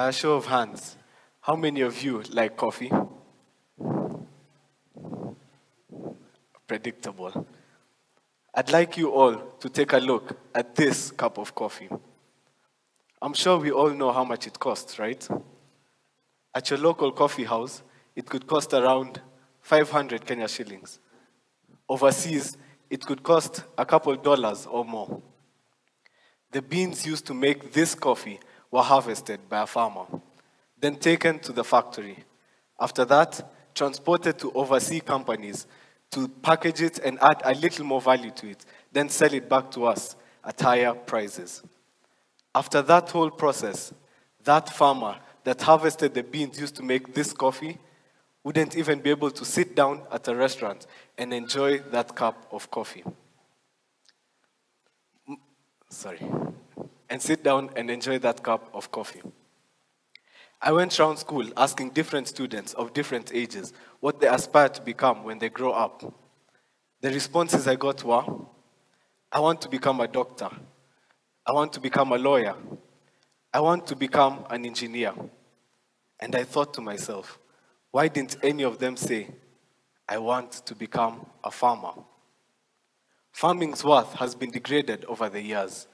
By a show of hands, how many of you like coffee? Predictable. I'd like you all to take a look at this cup of coffee. I'm sure we all know how much it costs, right? At your local coffee house, it could cost around 500 Kenya shillings. Overseas, it could cost a couple dollars or more. The beans used to make this coffee were harvested by a farmer, then taken to the factory. After that, transported to overseas companies to package it and add a little more value to it, then sell it back to us at higher prices. After that whole process, that farmer that harvested the beans used to make this coffee wouldn't even be able to sit down at a restaurant and enjoy that cup of coffee. And sit down and enjoy that cup of coffee. I went around school asking different students of different ages what they aspire to become when they grow up. The responses I got were, I want to become a doctor. I want to become a lawyer. I want to become an engineer. And I thought to myself, why didn't any of them say, I want to become a farmer? Farming's worth has been degraded over the years.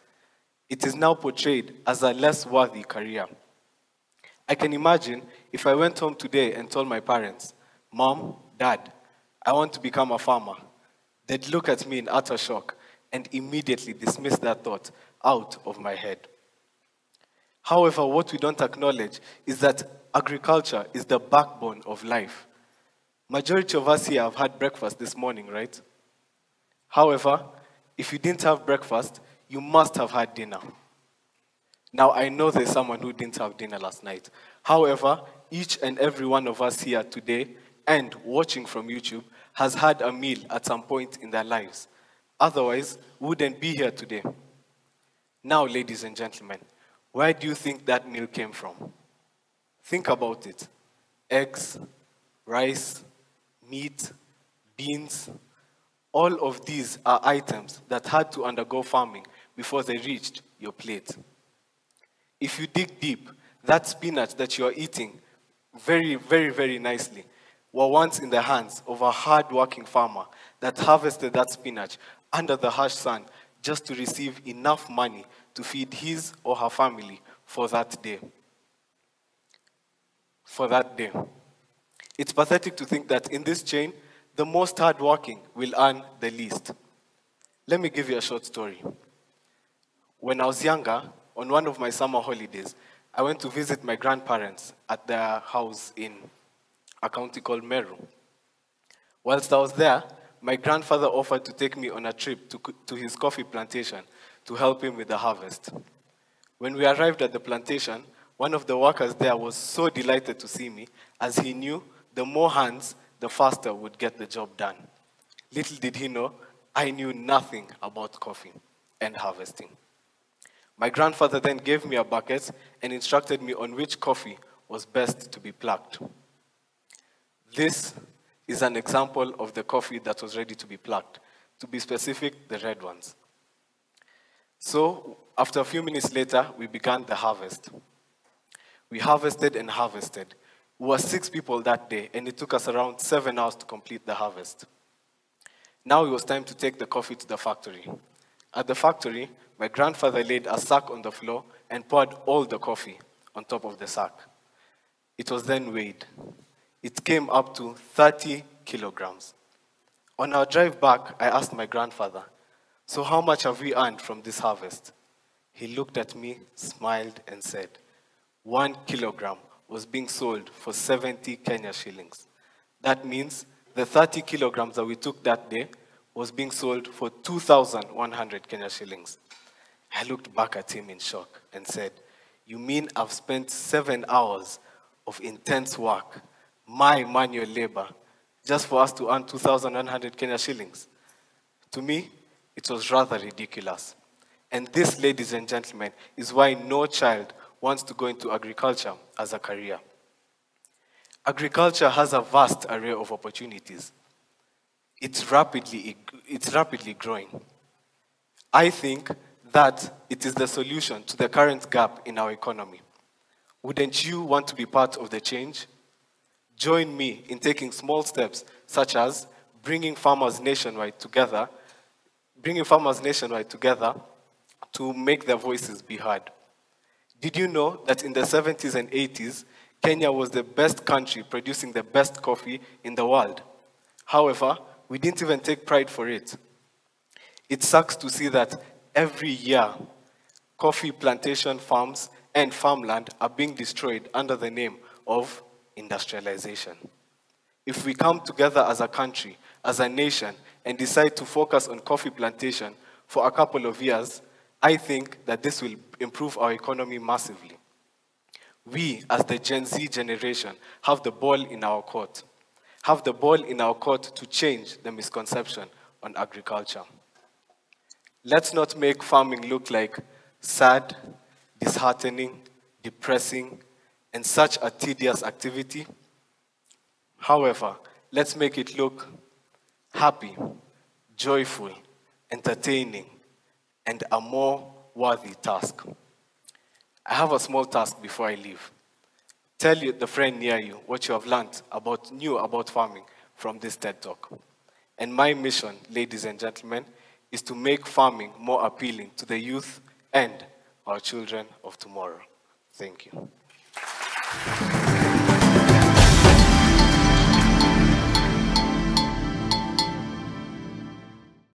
It is now portrayed as a less worthy career. I can imagine if I went home today and told my parents, Mom, Dad, I want to become a farmer. They'd look at me in utter shock and immediately dismiss that thought out of my head. However, what we don't acknowledge is that agriculture is the backbone of life. Majority of us here have had breakfast this morning, right? However, if you didn't have breakfast, you must have had dinner. Now, I know there's someone who didn't have dinner last night. However, each and every one of us here today and watching from YouTube has had a meal at some point in their lives. Otherwise, we wouldn't be here today. Now, ladies and gentlemen, where do you think that meal came from? Think about it. Eggs, rice, meat, beans. All of these are items that had to undergo farming before they reached your plate. If you dig deep, that spinach that you are eating very, very, very nicely were once in the hands of a hard-working farmer that harvested that spinach under the harsh sun just to receive enough money to feed his or her family for that day. It's pathetic to think that in this chain, the most hardworking will earn the least. Let me give you a short story. When I was younger, on one of my summer holidays, I went to visit my grandparents at their house in a county called Meru. Whilst I was there, my grandfather offered to take me on a trip to his coffee plantation to help him with the harvest. When we arrived at the plantation, one of the workers there was so delighted to see me, as he knew the more hands, the faster would get the job done. Little did he know, I knew nothing about coffee and harvesting. My grandfather then gave me a bucket and instructed me on which coffee was best to be plucked. This is an example of the coffee that was ready to be plucked. To be specific, the red ones. So, after a few minutes later, we began the harvest. We harvested and harvested. We were 6 people that day, and it took us around 7 hours to complete the harvest. Now it was time to take the coffee to the factory. At the factory, my grandfather laid a sack on the floor and poured all the coffee on top of the sack. It was then weighed. It came up to 30 kilograms. On our drive back, I asked my grandfather, so how much have we earned from this harvest? He looked at me, smiled, and said, 1 kilogram was being sold for 70 Kenya shillings. That means the 30 kilograms that we took that day was being sold for 2,100 Kenya shillings. I looked back at him in shock and said, you mean I've spent 7 hours of intense work, my manual labor, just for us to earn 2,100 Kenya shillings? To me, it was rather ridiculous. And this, ladies and gentlemen, is why no child wants to go into agriculture as a career. Agriculture has a vast array of opportunities. It's rapidly growing. I think that it is the solution to the current gap in our economy. Wouldn't you want to be part of the change? Join me in taking small steps, such as bringing farmers nationwide together to make their voices be heard. Did you know that in the 70s and 80s, Kenya was the best country producing the best coffee in the world? However, we didn't even take pride for it. It sucks to see that every year, coffee plantation farms and farmland are being destroyed under the name of industrialization. If we come together as a country, as a nation, and decide to focus on coffee plantation for a couple of years, I think that this will improve our economy massively. We, as the Gen Z generation, have the ball in our court. Have the ball in our court to change the misconception on agriculture. Let's not make farming look like sad, disheartening, depressing, and such a tedious activity. However, let's make it look happy, joyful, entertaining, and a more worthy task. I have a small task before I leave. Tell the friend near you what you have learned about farming from this TED Talk. And my mission, ladies and gentlemen, is to make farming more appealing to the youth and our children of tomorrow. Thank you.